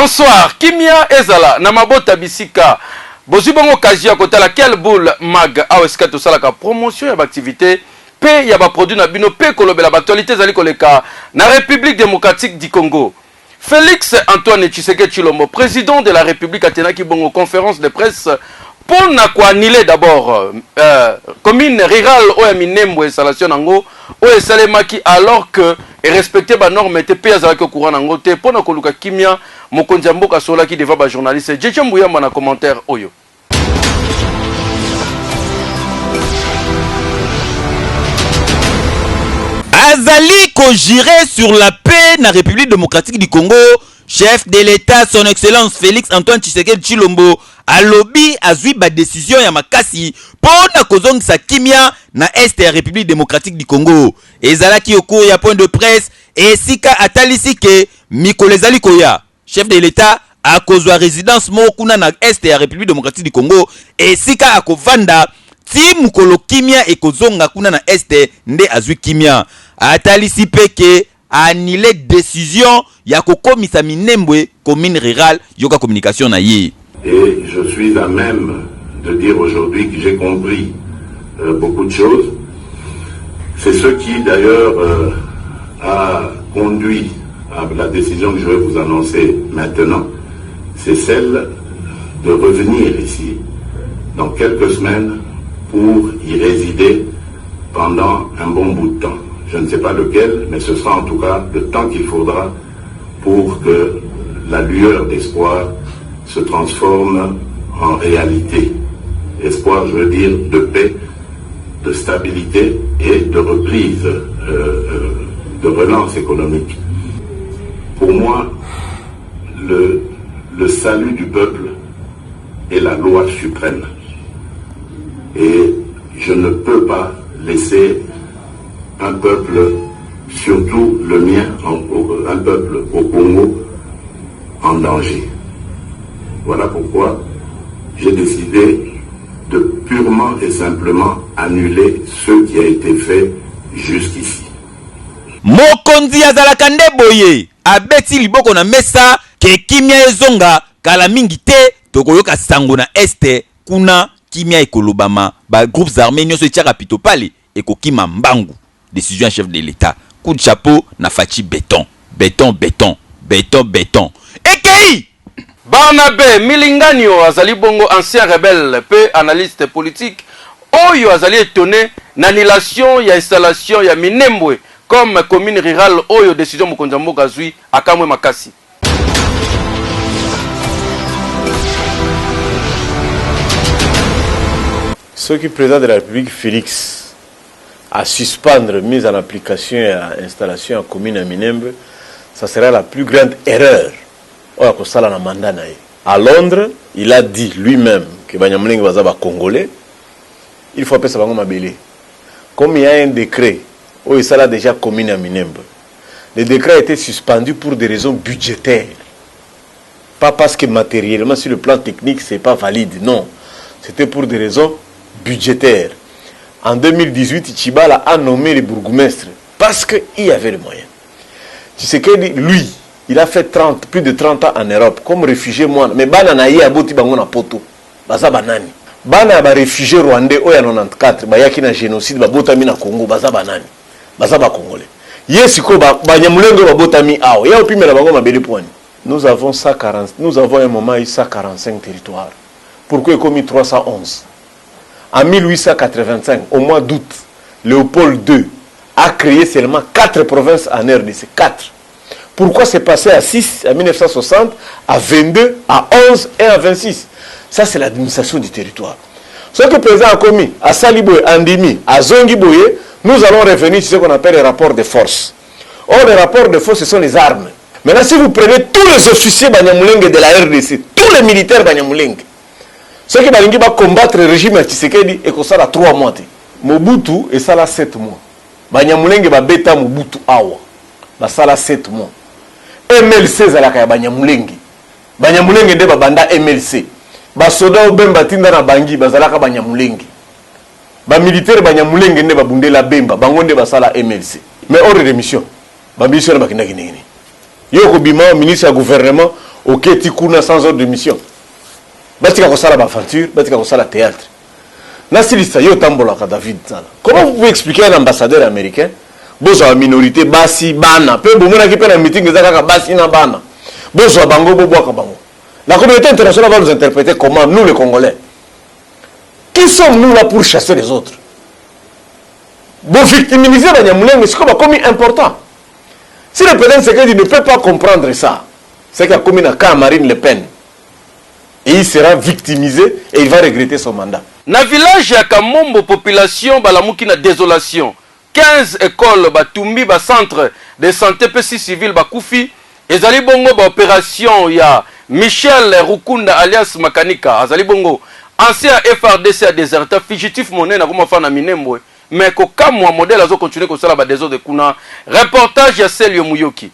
Bonsoir, Kimia Ezala, Namabota Bisika. Bozubongo Kajia Kotala, quelle boule mag, Aweska Tosalaka, promotion et activité, paix, yaba produit na bino, paix kolobela, actualité zali koleka, na République démocratique du Congo. Félix Antoine Tshisekedi Tshilombo, président de la République Atenaki Bongo, conférence de presse, pour n'aquanile d'abord, commune rurale, Oyaminembo, installation nango, Oye Salemaki, alors que, et respecter ba norme, te paye avec le courant nango, te pour n'akoluka Kimia, Mokonjambo Kasola qui devait ba journaliste, Djeche Mbouyamba na commentaire, Oyo. Azali ko girer sur la paix na République démocratique du Congo, chef de l'État son excellence Félix Antoine Tshisekedi Tshilombo alobi azwi ba décision ya makasi pona kozongisa kimia na est ya République démocratique du Congo. Ezalaki au cours ya point de presse et sika atalisike mikolezali koya. Chef de l'État a kozwa résidence mokuna na est ya République démocratique du Congo et sika akovanda ti mukolo kimia ekozonga kuna na este nde azwi kimia atalisi peke annulé décision ya kokomisa minembwe commune rurale yoka communication na ye. Et je suis à même de dire aujourd'hui que j'ai compris beaucoup de choses. C'est ce qui d'ailleurs a conduit à la décision que je vais vous annoncer maintenant. C'est celle de revenir ici dans quelques semaines pour y résider pendant un bon bout de temps. Je ne sais pas lequel, mais ce sera en tout cas le temps qu'il faudra pour que la lueur d'espoir se transforme en réalité. Espoir, je veux dire, de paix, de stabilité et de reprise, de relance économique. Pour moi, le salut du peuple est la loi suprême. Et je ne peux pas laisser un peuple, surtout le mien, un peuple au Congo, en danger. Voilà pourquoi j'ai décidé de purement et simplement annuler ce qui a été fait jusqu'ici. Mokonzi azalaka nde boye abeti liboko na mesa ke kimia ezonga kala mingi te tokoyoka sango na este kuna kimia ekolobama ba groupes armés nyonso etiaka pito pale ekokima mbangu. Décision chef de l'État. Coup de chapeau na fachi béton. Béton, béton. Béton, béton. Ekei! Barnabé Milinganyo azali bongo ancien rebelle peu analyste politique. Oyo azali étonné n'annulation ya installation ya Minembwe comme commune rurale Oyo décision Mokonjambo Kazui akamwe makasi. Ce qui président de la République Félix à suspendre mise en application et à installation en commune à Minembwe, ça sera la plus grande erreur. À Londres, il a dit lui-même que Banyamulenge Bazaba Congolais, il faut appeler ça Mabélé. Comme il y a un décret où il sera déjà commune à Minembwe, le décret a été suspendu pour des raisons budgétaires. Pas parce que matériellement, sur le plan technique, ce n'est pas valide. Non, c'était pour des raisons budgétaires. En 2018, Tshibala a nommé les bourgmestres parce qu'il y avait les moyens. Tshisekedi, lui, il a fait plus de 30 ans en Europe comme réfugié moine. Mais Bana na ye aboti bango na poto. Baza banani. Bana ba réfugié rwandais oya 94 ba yaki na génocide ba botami na Congo baza banani. Baza ba congolais. Yesiko ba Banyamulenge ba botami awo. Ya opimela bango mabele poani. Nous avons un moment eu 145 territoires. Pourquoi il a commis 311? En 1885, au mois d'août, Léopold II a créé seulement 4 provinces en RDC. 4. Pourquoi c'est passé à 6 en 1960, à 22, à 11 et à 26? Ça, c'est l'administration du territoire. Ce que le président a commis à Saliboye, à Ndimi, à Zongiboye, nous allons revenir sur ce qu'on appelle les rapports de force. Or, les rapports de force, ce sont les armes. Maintenant, si vous prenez tous les officiers Banyamulenge de la RDC, tous les militaires Banyamulenge, ceux qui vont combattre le régime Tshisekedi et ça a 3 mois. Mobutu et ça a 7 mois. Banyamulenge va bêta Mobutu awa. Ça a 7 mois. MLC zalaka Banyamulenge. Banyamulenge de banda MLC. Basoda Bemba tinda na bangi bazalaka Banyamulenge. Ba militaire Banyamulenge ne babundela Bemba bangonde basala MLC. Mais hors de mission. Ba mission na bakina kinini. Yoko bima ministre du gouvernement ok tikuna sans ordre de mission batika kosala aventure batika kosala théâtre nasilisa yo tambolaka David Zala. Comment vous pouvez expliquer à un ambassadeur américain bozo minorité basi bana pe bomona ki pe na meeting ezaka basi na bana bozo bango bobwaka bango la communauté internationale va nous interpréter comment nous les Congolais qui sommes-nous là pour chasser les autres bon victimiser Banyamulenge c'est comme important si le président Tshisekedi ne peut pas comprendre ça c'est qu'il a commis un cas à Marine Le Pen et il sera victimisé et il va regretter son mandat. Na village ya Kamombo population balamuki na désolation 15 écoles batumbi ba centre de santé pesi civil bakufi ezali bongo ba opération ya Michel Rukunda alias Makanika azali bongo ancien FRDC a déserteur fugitif monnaie na kuma fana minembwe mais ko kamwa modèle azo continuer ko sala ba désordre kuna reportage ya Selio Muyoki.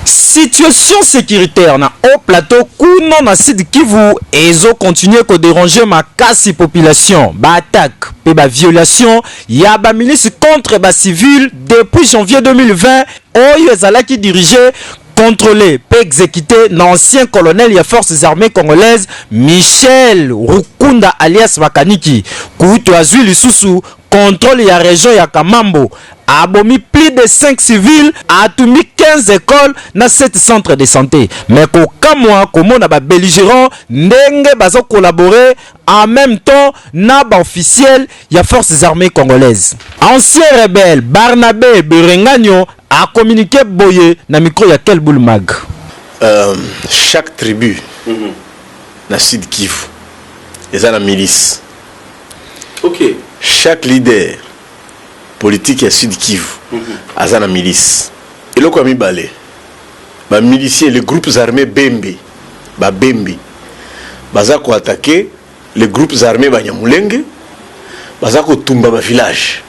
Situation sécuritaire na haut plateau kuno na Sud Kivu ezo continuer ko déranger makasi population ba attaque pe ba violation ya ba milice contre ba civil depuis janvier 2020 oyo ezalaki dirigé contrôlé pe exécuté l'ancien colonel ya forces armées congolaises Michel Rukunda alias Makaniki kuto azui lisusu contrôle ya région ya Kamambo abomi plus de 5 civils atumi 15 écoles na 7 centres de santé mais ko kamwa komona ba belligérants ndenge bazo collaborer en même temps na ba officiel ya forces armées congolaises. Ancien rebelle Barnabé Berenganyo a communiqué boye na micro ya Kelboul Mag. Chaque tribu na Sud Kivu eza na milice. OK. Chaque leader politique ya Sud Kivu aza na milice. Et le komi balé ba miliciens les groupes armés Bembe ba Bembe baza ko attaquer les groupes armés Banyamulenge baza ko tumba ba village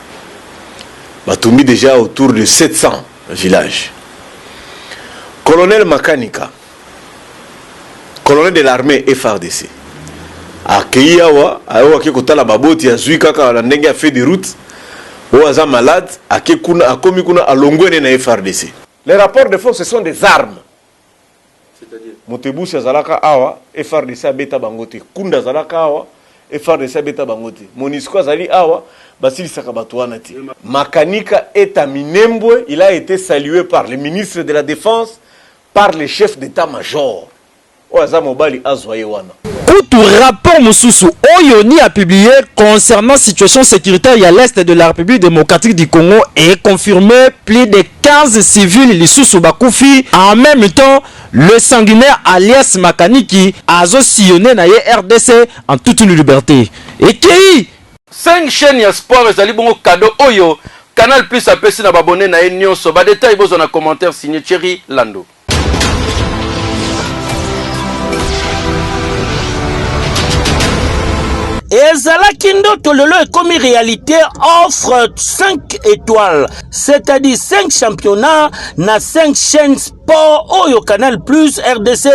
batumbi déjà autour de 700 villages. Colonel Makanika colonel de l'armée FRDC accueilli awa ki kotala baboti ya zui kaka na ndenge a fait des routes ou aza malade akekuna akomi kuna alongwene na FRDC. Les rapports de force ce sont des armes. C'est-à-dire Motebusi azalaka awa FRDC abeta bangote kunda azalaka awa FRDC abeta bangote Monisco azali awa basilisaka bato wana te. Makanika est à Minembwe, il a été salué par le ministre de la Défense, par le chef d'état-major. Oaza mobali azwaye wana. Tout rapport Moussousou Oyoni a publié concernant situation sécuritaire à l'est de la République démocratique du Congo et confirmé plus de 15 civils Lissoussou Bakoufi. En même temps, le sanguinaire alias Makaniki a sillonné na RDC en toute liberté. Et qui 5 chaînes ya sport ezali bongo cadeau oyo Canal Plus apesi na babone na nyonso ba détail bozo na commentaire signé Thierry Lando. Ezalaki ndoto lelo ekomi réalité offre 5 étoiles, c'est-à-dire 5 championnats na 5 chaînes sport oyo Canal Plus RDC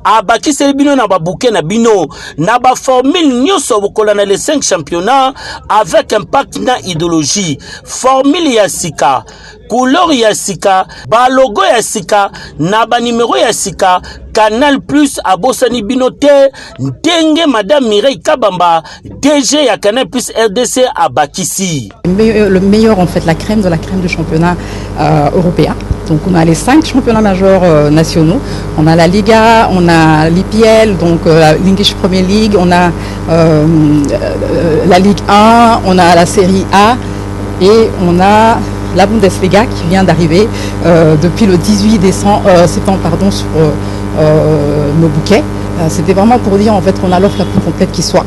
abakiseli bino na babuke na bino na ba formule nyonso bokola na les 5 championnats avec impact na idéologie, formule ya sika, couleur ya sika, ba logo ya sika na ba numéro ya sika. Canal Plus abosani binote ndenge Madame Mireille Kabamba DG ya Canal Plus RDC à Bakissi. Le meilleur en fait, la crème de la crème du championnat européen. Donc on a les 5 championnats majeurs nationaux. On a la Liga, on a l'IPL, donc l'English Premier League, on a la Ligue 1, on a la Série A et on a la Bundesliga qui vient d'arriver depuis le 18 septembre pardon, sur nos bouquets. C'était vraiment pour dire en fait qu'on a l'offre la plus complète qui soit.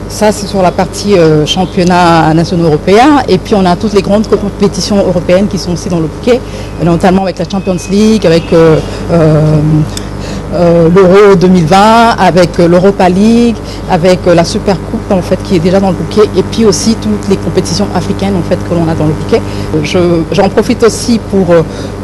Ça c'est sur la partie championnat national européen et puis on a toutes les grandes compétitions européennes qui sont aussi dans le bouquet, notamment avec la Champions League, avec l'Euro 2020, avec l'Europa League, avec la Super Coupe en fait qui est déjà dans le bouquet, et puis aussi toutes les compétitions africaines en fait que l'on a dans le bouquet. J'en profite aussi pour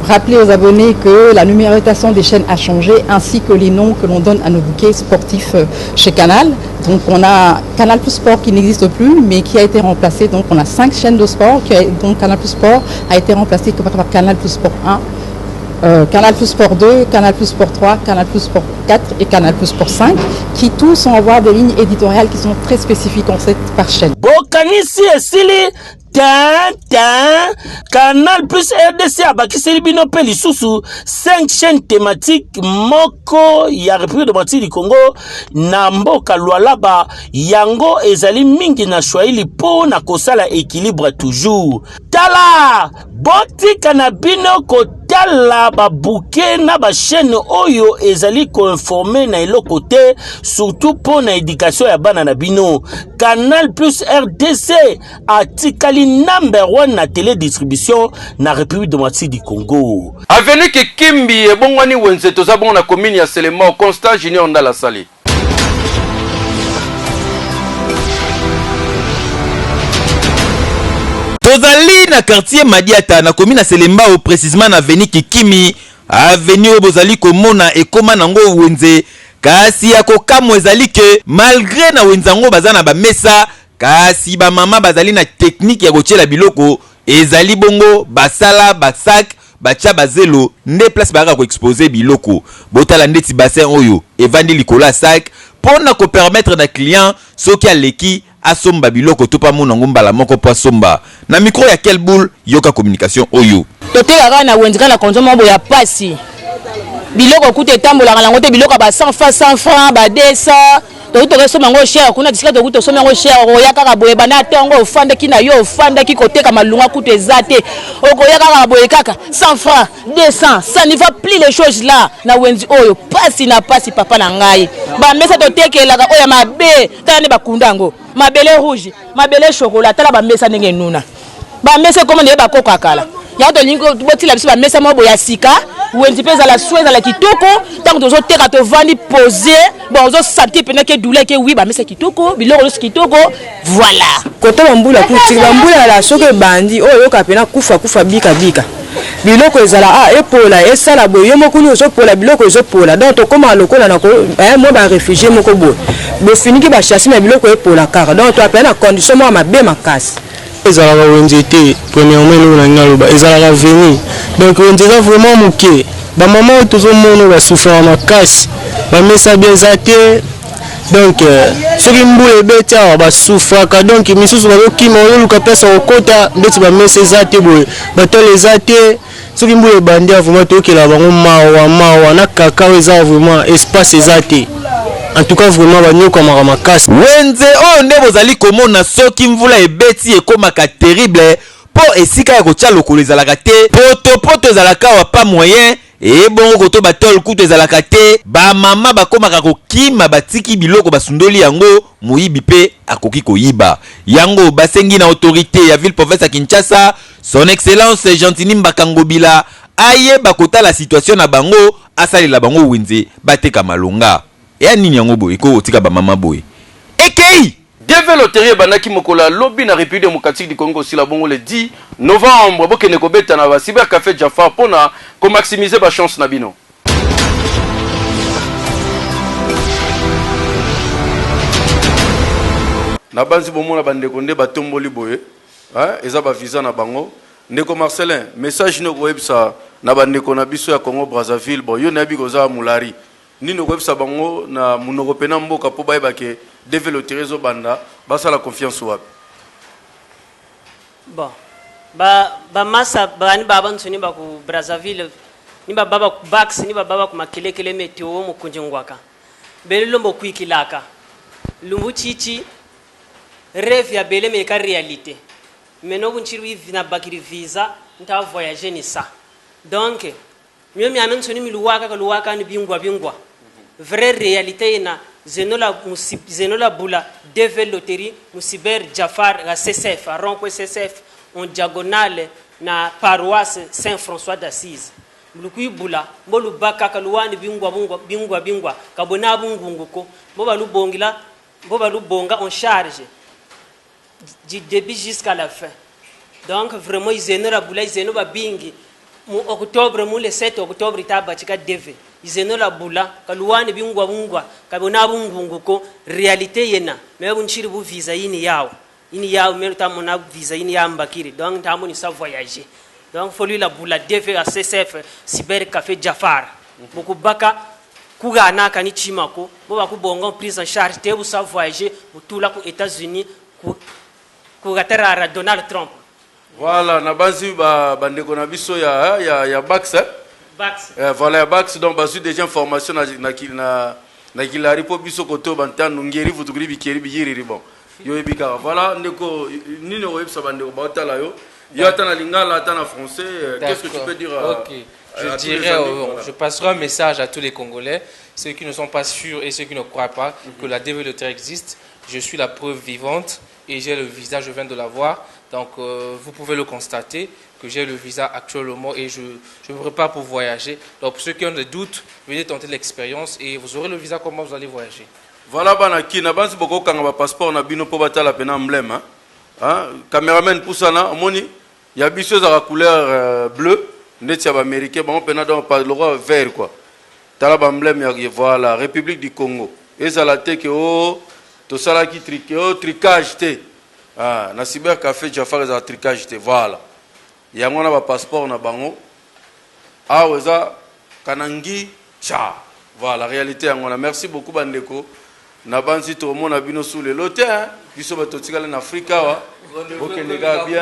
rappeler aux abonnés que la numérotation des chaînes a changé, ainsi que les noms que l'on donne à nos bouquets sportifs chez Canal. Donc on a Canal Plus Sport qui n'existe plus, mais qui a été remplacé. Donc on a 5 chaînes de sport, donc Canal Plus Sport a été remplacé par Canal Plus Sport 1, Canal Plus Sport 2, Canal Plus Sport 3, Canal Plus Sport 4 et Canal Plus Sport 5, qui tous ont avoir des lignes éditoriales qui sont très spécifiques en fait par chaîne. Bokanisi esili Canal Plus RDC abakiseli bino pe lisusu 5 chaînes thématiques moko ya République démocratique du Congo na mboka Lualaba yango ezali mingi na Swahili po na kosala équilibre toujours. Tala botika na bino kotala ba bouquet na ba chaîne oyo ezali ko informer na eloko te, surtout po na éducation ya bana na bino. Canal Plus RDC atikali number 1 na télédistribution na République démocratique du Congo. Avenue ke Kimbi ebongwani wenze toza bon na commune ya Selema Constant Junior Ndala Sali. Tozali na quartier Madiata na commune ya Selema au précisément na avenue Kikimi, avenue bozali komona ekoma nango wenze kasi ya kokamo ezali ke malgré na wenzango bazana ba mesa kasi ba mama bazali na technique ya kotiela biloko ezali bongo basala basak bacha bazelo nde place baka ko exposer biloko botala ndeti bassin oyo evandi likola sac pona ko permettre na client soki aleki asomba biloko to pa mona ngombala moko po asomba na micro ya quel boule yoka communication oyo toteka na wenzika na konsomo bo ya pasi biloko kute tambola ngalango te biloko ba 100 francs ba 200 to so mango cher kuna disika to so mango cher oya kaka boye bana tongo ofanda kina yo ofanda ki koteka malunga kute zate okoya kaka boye kaka 100 francs 200 ça ne va plus les choses là na wenzi oyo pasi na pasi papa na ngai ba mesa to tekela ka oya mabe tala ne bakundango mabele rouge mabele chocolat tala ba mesa ndenge nuna ba mesa comme ne ba kokakala ya to lingo botila biso ba mesa mo boya sika wenzi pesa la soueza la kitoko tant que teka to vandi poser bon zo sentir pena ke douleur ke oui ba mesa kitoko biloko zo kitoko voilà koto mbula kuti mbula la soke bandi oyo ka pena kufa bika biloko ezala epola esala boye mokuni ozo pola biloko ozo pola donc to koma lokola na ko mo ba réfugié moko boye bo finiki ba chasser na biloko epola kaka donc to apena condition mo mabe makasi ezalaka wenze te premièrement eloko na ngaloba ezalaka veni donc wenze eza vraiment moke bamama oyo tozomona basouffraka makasi bamesa bien eza te donc soki mbula ebeti awa basouffraka donc misusu bazokima oyoluka place kokota ndeti bamesa eza te boye batole eza te soki mbula ebandi vraiment toyokela bango mawa na kaka oyo eza vraiment espace eza te. En tout cas vraiment banyoka makasi wenze oyo nde bozali komona soki mvula ebeti ekomaka terrible po esika ya kotia lokolo ezalaka te poto ezalaka wa pa moyen ebongo koto batol kutu ezalaka te bamama bakomaka kokima batiki biloko basundoli yango moyibi pe akoki koyiba yango basengi na autorité ya ville province ya Kinshasa son excellence Gentini Mbakangobila ayeba kotala situation na bango asalela bango wenze bateka malonga ya nini yango boye ko otika ba mama boye ekei développeur banaki mokola lobby na République démocratique du Congo si la bongo le 10 novembre bokene kobeta na ba cyber café Jafar pona ko maximiser ba chance na bino na banzi bomona bandeko nde batomboli boye eza ba visa na bango ndeko Marcelin message no websa na bandeko na biso ya Congo Brazzaville bo yo na bi koza mulari nino websa bango na munoko pena mboka po bayeba ke développer zo banda basa la confiance wapi bon ba masa bani baba nsoni ba ku Brazzaville ni baba ku Bax ni baba ku makelekele meteo mu kunjingwaka belombo kuikilaka lumbu chichi rêve ya bele me ka réalité meno kunchiru na bakiri visa nta voyager ni ça donc mieux mi amen soni mi luwaka ni bingwa vraie réalité na zenola bula développer musiber Jafar à CCF à rond-point CCF en diagonale na paroisse Saint-François d'Assise Lukui bula, mbolu baka kaluwani bingwa, kabona bungunguko, mboba lubonga en charge, du début jusqu'à la fin. Donc vraiment, ils énora bula, ils énora bingi. Octobre, le 7 octobre, ils t'a battu deve. Ils énora bula, kaluwani bingwa, kabona bungunguko, réalité yena. Mais on chire bu visa ini yao, mais ta mona visa ini yambakiri. Donc ta moni sa voyager. Donc, il faut lui la boula DV à CCF, Cyber Café Jafar. Beaucoup baka, Kougana, Kanichimako, beaucoup bongon prise en charge, te vous savez voyager, pour tout là, aux États-Unis, pour à Donald Trump. Voilà, na bazi bande konabiso ya Bax. Bax. Voilà, Bax, donc bazu déjà information na kilari po biso koto bantan ngeri vutugri bikeri biyiri bon. Yo ebika. Voilà, ndeko nini oyebsa bande ko batala yo. Il y a un lingala, un français. Qu'est-ce que tu peux dire je passerai un message à tous les Congolais, ceux qui ne sont pas sûrs et ceux qui ne croient pas que la DV existe. Je suis la preuve vivante et j'ai le visa, je viens de l'avoir. Donc vous pouvez le constater que j'ai le visa actuellement et je me prépare pour voyager. Donc pour ceux qui ont des doutes, venez tenter l'expérience et vous aurez le visa comment vous allez voyager. Voilà, banaki, na bansi boko kanga passeport na bino po batala pena emblème. Caméraman pour ça, moni. Il y a des choses à la couleur bleue, net ya américain, bon pena donc pas le roi vert quoi. Tala emblème voilà, République du Congo. Et ça la te que to sala ki tricage té. Ah, na cyber café Jafar za tricage té voilà. Ya ngona ba passeport na bango. Ah weza kanangi cha. Voilà, réalité ya ngona. Merci beaucoup bandeko. Na banzi to mona bino sous le loté hein. Biso ba totikala na Afrika wa. Ok les gars bien.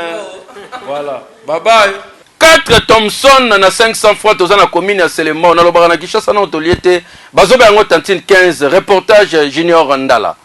Voilà. Bye bye. 4 Thompson na 500 fois tozana commune ya Selemo na lobaka na Kishasa na otoliete. Bazoba yango tantine 15 reportage Junior Ndala.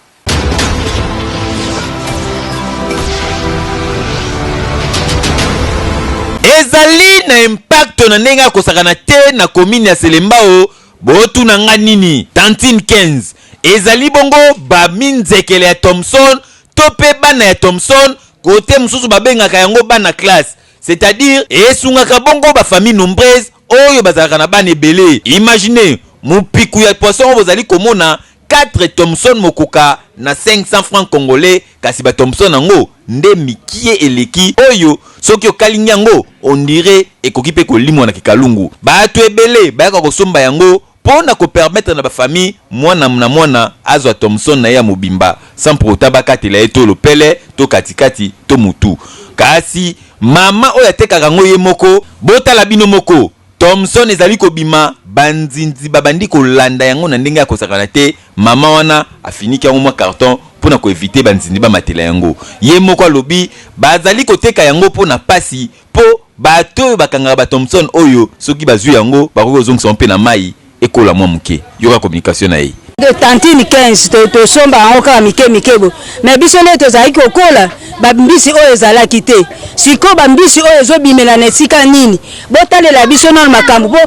Ezali na impact na ndenge akosakana te na commune ya Selembao botu na nga nini tantine 15 ezali bongo ba minzekele ya Thompson tope bana ya Thompson kote mususu babengaka yango bana classe c'est-à-dire esungaka bongo ba famille nombreuse oyo bazalaka na bana ebele. Imaginez mupiku ya poisson bozali komona 4 Thompson mokoka na 500 francs congolais kasi ba Thompson yango nde mikie eleki oyo soki okalingi yango on dirait ekoki pe kolimwa na kikalungu bato ebele bayaka kosomba yango pona ko permettre na ba famille mwana azwa Thompson na ya mobimba sans pour tabakatela eto lopele to katikati to mutu kasi mama oyo atekaka ngo ye moko botala bino moko Thompson ezali kobima banzinzi babandi kolanda yango na ndenge ya kosakana te mama wana afiniki yango mwa carton pona ko éviter banzinzi ba matela yango ye moko alobi bazali koteka yango pona pasi po bato bakanga ba Thompson oyo soki bazwi yango bako zongisa mpe na mai ekola mwa muke yoka communication na ye de tantine 15 to somba yango kaka mike bo mais biso nde tozali kokola bambisi oyo ezalaki te siko bambisi oyo ezobimela na esika nini botalela biso na makambo po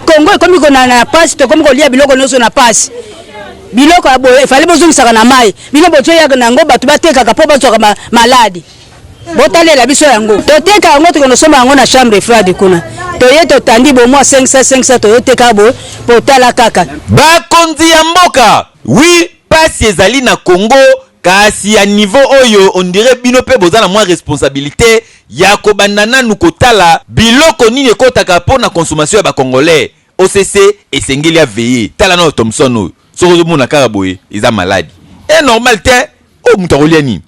Kongo ekomi kona na pasi tokomi kolia biloko nyonso na pasi biloko efale bozongisaka na mai bino botoyaka nango bato batekaka po bazwaka maladi botalela biso yango toteka yango tokonosomba yango na chambre froide kuna toye totandi bomwa 500 toyoteka bo potala kaka bakonzi ya mboka oui pasi ezali na Congo kasi ya niveau oyo on dirait bino pe bozana mwa responsabilité ya kobanda nanu kotala biloko nini ekotaka po na consommation ya ba congolais OCC esengeli ya veiller tala na Thompson oyo soko mona kaka boye eza maladi et normal te o mutakolia nini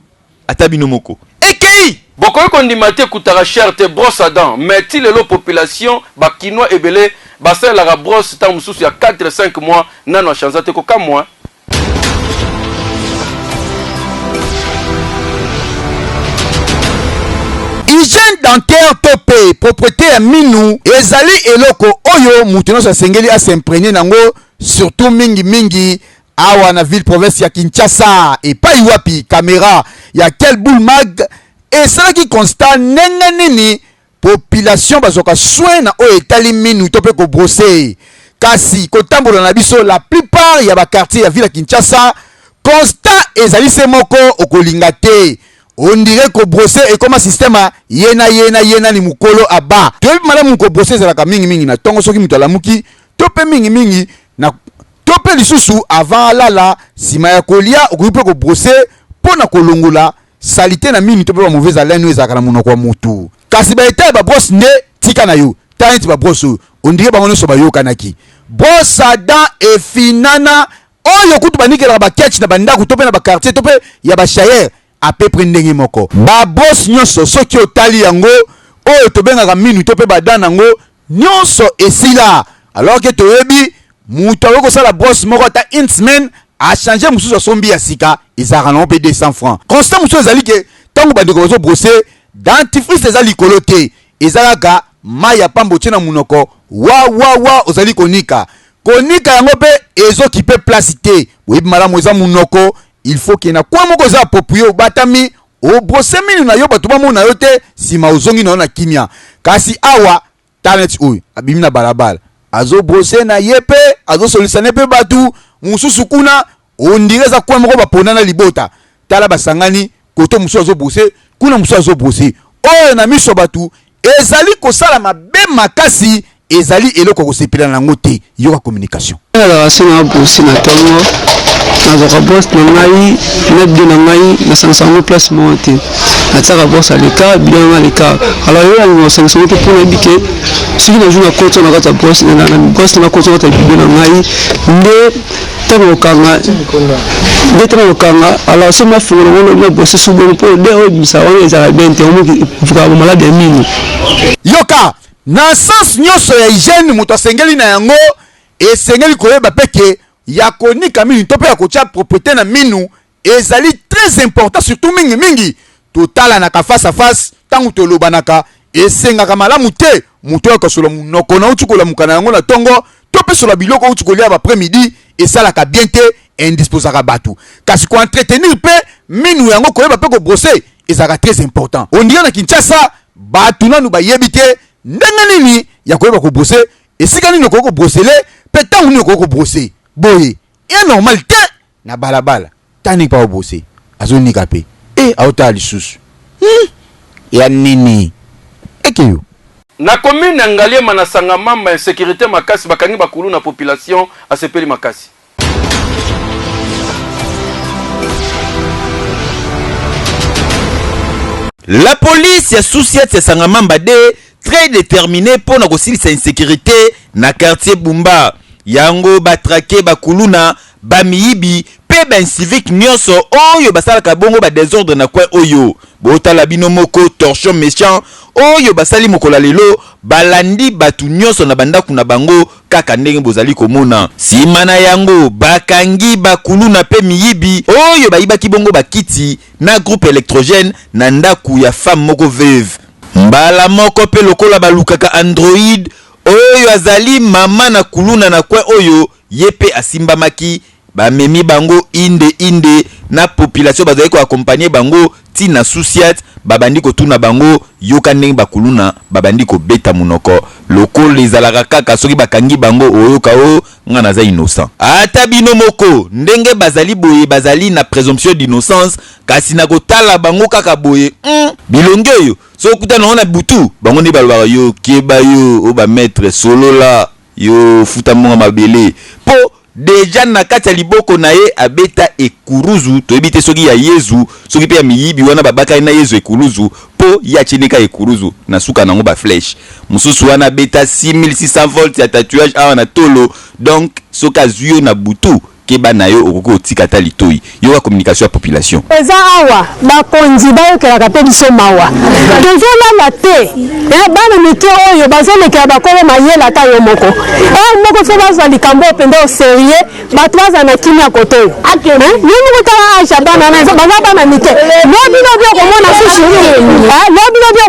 ata bino moko ekei bokoy kondima te kutaka cher te brosse à dents mais ti lelo population ba kinois ebele basala la brosse ta mususu ya 4-5 mois nano chanza te ko ka mois. Hygiène dentaire topé propreté ya minu ezali eloko oyo mutu nyonso asengeli asimprégner nango surtout mingi awa na ville province ya Kinshasa epai wapi caméra ya quel boule mag esalaki constat ndenge nini population bazoka soin na oyo etali minu to pe ko brosser kasi kotambola na biso la plupart ya ba quartier ya ville ya Kinshasa constat ezali se moko okolinga te on dirait que brosser et comme un système yena ni mukolo aba to malamu ko brosser za ka mingi na tongo soki mutala muki tope mingi na tope lisusu avant lala sima ya kolia okupe ko brosser pona kolongola salité na mini tope ba mauvaise haleine ezaka na munoko wa mutu kasi ba eta ba brosse ne tika na yo tanti ba brosse on dirait ba ngono so ba yokanaki brosse dent et finana oyo kutu banikela ba ketch na banda kutope na ba quartier tope ya ba chayer à peu près ndenge moko ba boss nyonso soki otali yango oyo tobengaka minu tope ba dent nango nyonso esila alors que toyebi mutu ko sala boss moko ta une semaine a changer mususu sombi ya sika ezaka na pe 200 francs constant mususu ezali ke tango bandeko zo brosser dentifrice ezali kolote ezalaka maya pambo tina munoko wa ozali konika yango pe ezo ki pe placité oyebi malamu eza munoko il faut qu'il na kwa moko za approprié batami o brosser minu na yo bato bamona yo te sima ozongi na kimia kasi awa talent oyo abimi na balabala azo brosser na yepe azo solisane pe batu mususu kuna ondireza kwa moko bapona na libota tala basangani koto musu azo brosser kuna musu azo brosser oyo na miso batu ezali kosala mabe makasi ezali eloko kosepela nango te yoka communication alors sina brosser na tongo na boss na ngai net na ngai na sansango place monte na tsaka boss aleka bien aleka alors yo na sansango te pour ebike soki na jour na koto na kata boss na boss na koto ta bien na ngai nde tano kanga alors so ma furo na boss subo pour de o bisa o ezala bente o muki fuka bo malade mini yoka na sens nyonso ya hygiène muto sengeli na yango esengeli koyeba peke ya konika minu tope ya kotia propriété na minu ezali très important surtout mingi totala na ka face à face tangu tolobanaka esengaka malamu te muto akosolo munoko na utikola mukana yango na tongo tope sola biloko utikolia ba après midi esalaka bien te indisposaka batu kasi ko entretenir pe minu yango koyeba pe ko brosser ezaka très important on dirait na Kinshasa batu nanu bayebi te ndenge nini ya koyeba ko brosser esika nini ko brossele pe tangu nini ko brosser boye et normal te na balabala tani pa obose azonika pe auta lisusu ya nini ekeyo na commune Ngaliema na Sangamamba insécurité makasi bakangi bakulu na population asepeli makasi la police ya Sousiat ya Sangamamba de très déterminé pour na kosilisa insécurité na quartier Bumba yango batrake bakuluna bamiyibi pe ben civique nyonso oyo basalaka bongo ba désordre na coin oyo botala bino moko torchon méchant oyo basali mokola lelo balandi batu nyonso na bandaku na bango kaka ndenge bozali komona sima na yango bakangi bakuluna pe miyibi oyo bayibaki bongo bakiti na groupe électrogène na ndaku ya femme moko veuve mbala moko pe lokola balukaka android oyo azali mama na kuluna na kwe oyo yepe asimbamaki bamemi bango inde na population bazali ko accompagner bango tina Sousiat babandi ko tuna bango yoka ndenge bakuluna babandi ko beta munoko lokolo ezalaka kaka soki bakangi bango oyoka o ngana za innocent ata bino moko ndenge bazali boye bazali na présomption d'innocence kasi na kotala bango kaka boye bilonge yo so kutana na butu bango ne balwa yo keba yo o ba maître solo la yo futa monga mabele po deja na kati ya liboko na ye abeta ekuruzu toyebi te soki ya yezu soki pe ya miyibi wana babaka na yezu ekuruzu po ya chinika ekuruzu na suka nango ba flèche mususu wana beta 6600 volts ya tatouage awa na tolo donc soka zuyo na butu keba na yo okoko otika ta litoi yo wa communication ya population eza awa bakonzi bayokelaka pe biso mawa tozolala te bana mike oyo bazolekela bakolo mayela ta yo moko moko fe bazwa likambo opende osérieux bato baza na kimia kote oyo nini kotala aja bana baza bana mike lobino bio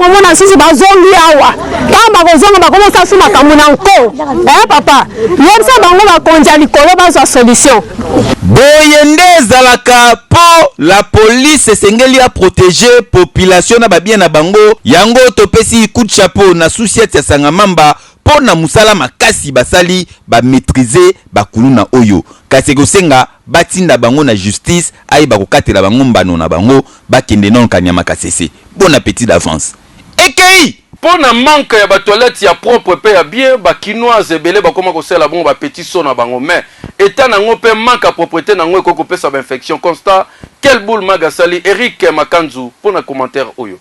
komona susu bazongi awa kamba kozonga bakomesa su makambo na nko papa yebisa bango bakonzi ya likolo bazwa solution boye nde ezalaka po la police esengeli ya protéger population na babien na bango yango topesi coup de chapeau na Sousiat ya Sangamamba po na musala makasi basali ba maîtriser bakuluna oyo kasi kosenga batinda bango na justice ayeba kokatela bango mbano na bango bakende non kanyama kasese. Bon appétit d'avance. Ekei pour na manque ya ba toilette ya propre pe ya bien ba kinoise ebele ba koma ko sala bon ba petit son na bango mais état nango pe manque à propreté nango ekoko pesa ba infection constat quel boule magasali Eric Makanzu pour na commentaire oyo.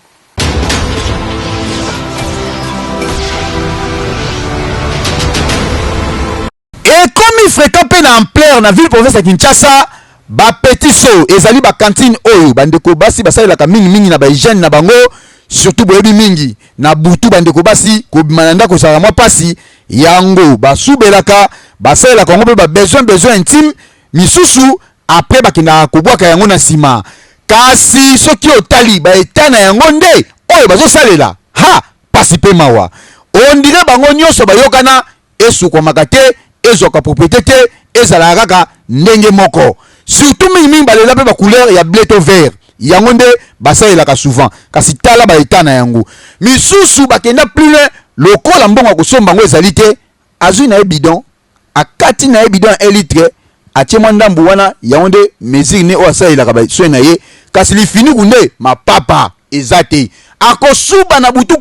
Et comme il fréquente pe na ampleur na ville province ya Kinshasa ba petit so ezali ba cantine oyo bandeko basi basalelaka mingi na ba hygiène na bango surtout boyebi mingi na butu bandeko basi kobima ndako sala mwa pasi yango basubelaka basalelaka yango pe ba besoin intime misusu après bakenda kobwaka yango na sima kasi soki otali ba etana yango nde oyo bazosalela ha pasi pe mawa ondire bango nyonso bayokana esukomaka te ezoka propriété te ezala kaka ndenge moko surtout mingi balela pe ba couleur ya bleu to vert yango nde basalelaka souvent kasi tala ba etana yango misusu bakenda plus loin lokola mbongo kosomba ngo ezali te azui na bidon akati na bidon 1 litre atie mwa ndambu wana yango nde mesure ne o asalelaka basoe na ye kasi lifini kunde mapapa eza te akosuba na butu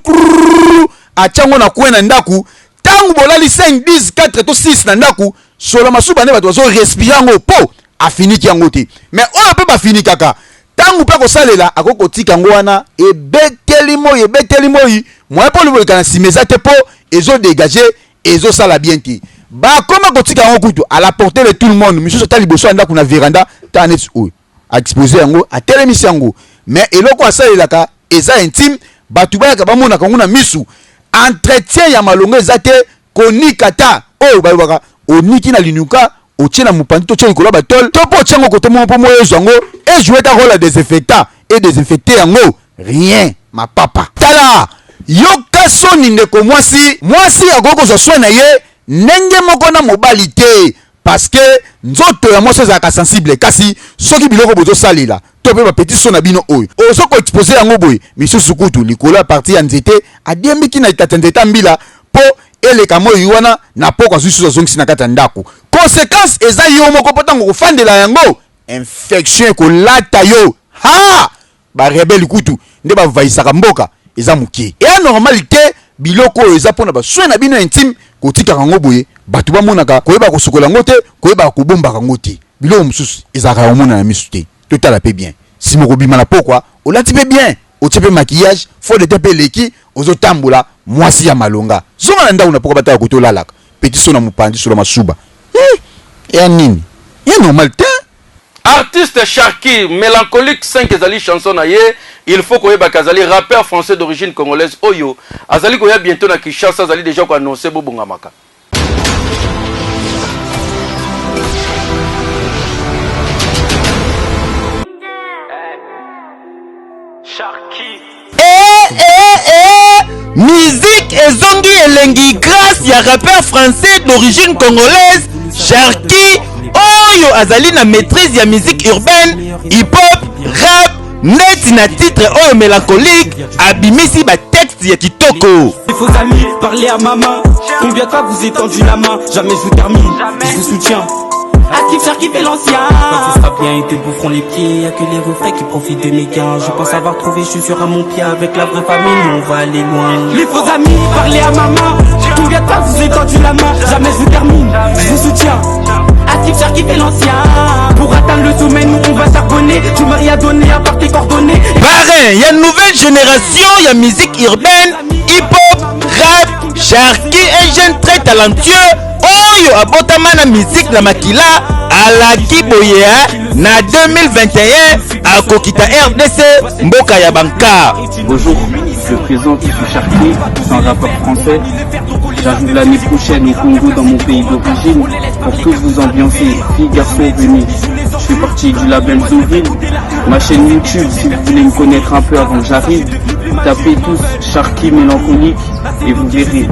atiango na kwe na ndaku tangu bolali 5 10 4 to 6 na ndaku solo masuba ne bato bazo respire yango po afiniki yango te mais oyo pe bafini kaka tangu pe kosalela akokotika yango wana ebeteli moi moye po liboyika na nsima eza te po ezo dégager ezo sala bien te bakoma kotika yango kutu à la portée de tout le monde misusu ata liboso ya ndako na veranda ta neti oyo aexpose yango atelemisi yango mais eloko asalelaka eza intime bato bayaka bamonaka yango na misu entretien ya malongo eza te konika ta oyo bayobaka oniki na linuka otie na mopanzi to tie likolo batol to po tiango kote moko mpo moyo ezwa yango ejoué ta rôle ya désinfectant et désinfecter yango rien mapapa tala yoka soni ndeko mwasi akoki kozwa soin na ye ndenge moko na mobali te parce que nzoto ya mwasi ezalaka sensible kasi soki biloko bozosalela to mpe bapeti so na bino oyo ozo koexpose yango boye misusu kutu likolo ya parti ya nzete adiembiki na etata nzete mbila mpo eleka moi wana na poko azwi susu azongisi na kati ya ndako conséquence eza yo moko mpo ntango kofandela yango infection ekolata yo ha barebeli kutu nde bavayisaka mboka eza moke eya normal te biloko oyo eza mpona baswe na bino intime kotikaka yango boye bato bamonaka koyeba kosukola yango te koyeba kobombaka yango te biloko mosusu ezalaka komona na misu te totala mpe bien sima kobima na pokwa olati mpe bien otie mpe maquillage fo de te mpe leki ozotambola mwasi ya malonga zonga na ndako na pokwa bataka kote olalaka peti so na mopanzi so na masuba ya nini ya normal te artiste Sharky mélancolique 5 ezali chanson na ye il faut koyeba kazali rappeur français d'origine congolaise oyo azali koya bientôt na Kinshasa azali déjà ko annoncer bobongamaka musique ezongi elengi grâce ya rappeur français d'origine congolaise Sharky oyo azali na maîtrise ya musique urbaine hip-hop rap neti na titre oyo mélancolique abimisi ba texte ya kitoko. Il faut amis, parler à maman. Combien de fois vous êtes tendu la main? Jamais je vous termine, je vous soutiens. Actif Sharky fait l'ancien. Quand tout sera bien, ils te boufferont les pieds. Y'a que les refrains qui profitent de mes gains. Je pense avoir trouvé, je suis sûr à mon pied. Avec la vraie famille, on va aller loin. Les faux amis, parler à maman. Combien de fois vous êtes tendu la main? Jamais je vous termine, je vous soutiens. Actif Sharky fait l'ancien. Pour atteindre le sommet, nous on va charbonner. Tu m'as rien donné à part tes coordonnées. Pareil, y'a une nouvelle génération, y'a musique urbaine, hip-hop, rap. Sharky est jeune très talentueux. Oyo abotama na musique na makila alaki boye na 2021 akokita RDC mboka ya banka. Bonjour, je présente Sharky, un rappeur français. J'arrive l'année prochaine au Congo dans mon pays d'origine pour tous vous ambiancer, filles, garçons, venez. Je fais partie du label Zouville, ma chaîne YouTube si vous voulez me connaître un peu avant que j'arrive. Tapez tous Sharky mélancolique et vous verrez.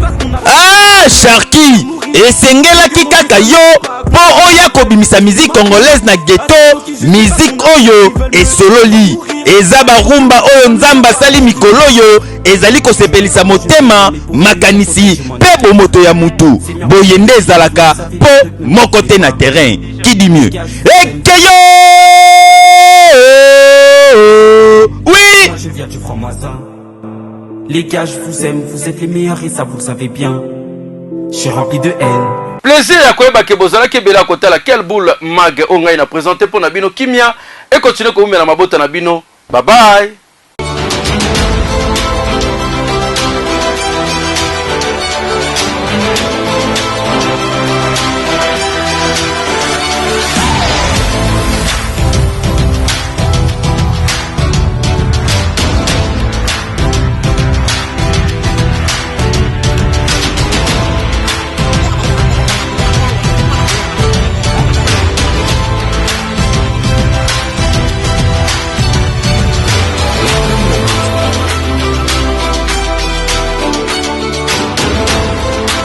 Ah, Sharky esengelaki kaka yo po oya kobimisa musique congolaise na ghetto, musique oyo esololi eza barumba oyo nzamba sali mikolo oyo ezali kosepelisa motema makanisi pe bomoto ya mutu boye nde ezalaka po moko te na terrain. dit mieux. Et Keyo! Oui! Moi je viens du franc-maçon. Les gars, je vous aime, vous êtes les meilleurs et ça vous le savez bien. Je suis rempli de haine. Plaisir à koyeba ke bozala ke bela kotala quelle boule mag ongai na présenté pour Nabino Kimia et continuer ko mumela mabota Nabino. Bye bye.